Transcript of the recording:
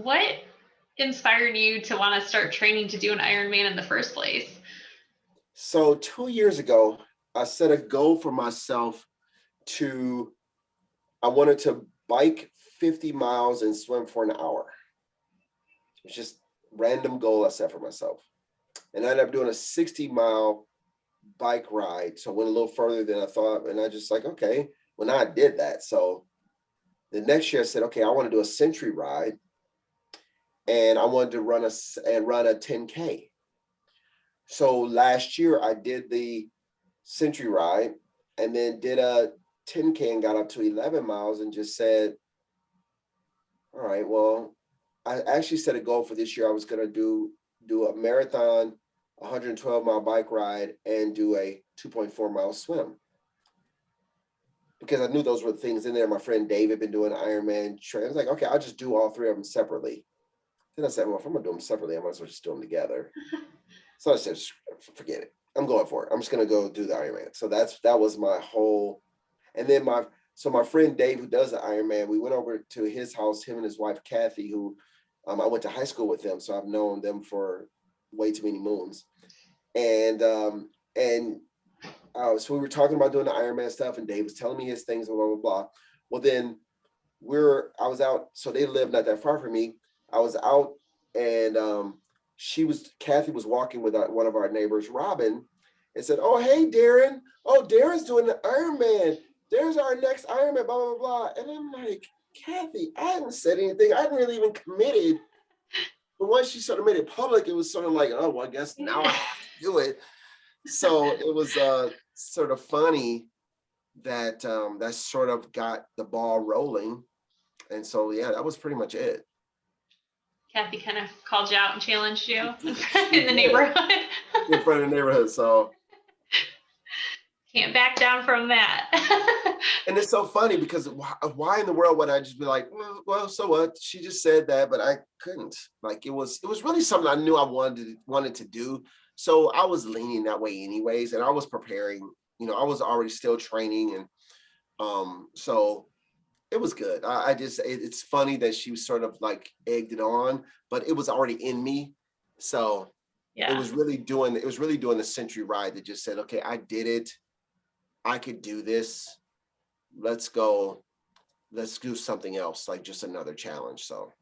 what inspired you to want to start training to do an Ironman in the first place? So 2 years ago, I set a goal for myself I wanted to bike 50 miles and swim for an hour. It's just random goal I set for myself. And I ended up doing a 60-mile bike ride. So I went a little further than I thought. And I just like, okay, well, now I did that. So the next year I said, okay, I want to do a century ride. And I wanted to run a 10K. So last year I did the century ride and then did a 10K and got up to 11 miles and just said, all right, well, I actually set a goal for this year. I was going to do a marathon, 112-mile bike ride, and do a 2.4-mile swim. Because I knew those were the things in there. My friend Dave had been doing Ironman train. I was like, okay, I'll just do all three of them separately. Then I said, well, if I'm going to do them separately, I might as well just do them together. So I said, forget it. I'm going for it. I'm just going to go do the Ironman. So that was my whole, and then my friend Dave, who does the Ironman, we went over to his house, him and his wife, Kathy, who I went to high school with them. So I've known them for way too many moons. And so we were talking about doing the Ironman stuff and Dave was telling me his things, blah, blah, blah. Well, then I was out. So they live not that far from me. I was out and Kathy was walking with one of our neighbors, Robin, and said, oh, hey, Darren. Oh, Darren's doing the Ironman. There's our next Ironman, blah, blah, blah. And I'm like, Kathy, I hadn't said anything. I hadn't really even committed. But once she sort of made it public, it was sort of like, oh, well, I guess now I have to do it. So it was sort of funny that that sort of got the ball rolling. And so, yeah, that was pretty much it. Kathy kind of called you out and challenged you in the neighborhood. In front of the neighborhood, so. Can't back down from that. And it's so funny because why in the world would I just be like, well, so what? She just said that, but I couldn't. Like it was really something I knew I wanted to do. So I was leaning that way anyways, and I was preparing. I was already still training, and so it was good. It's funny that she was sort of like egged it on, but it was already in me. So yeah. It was really doing the century ride that just said, okay, I did it. I could do this. Let's do something else, like just another challenge. So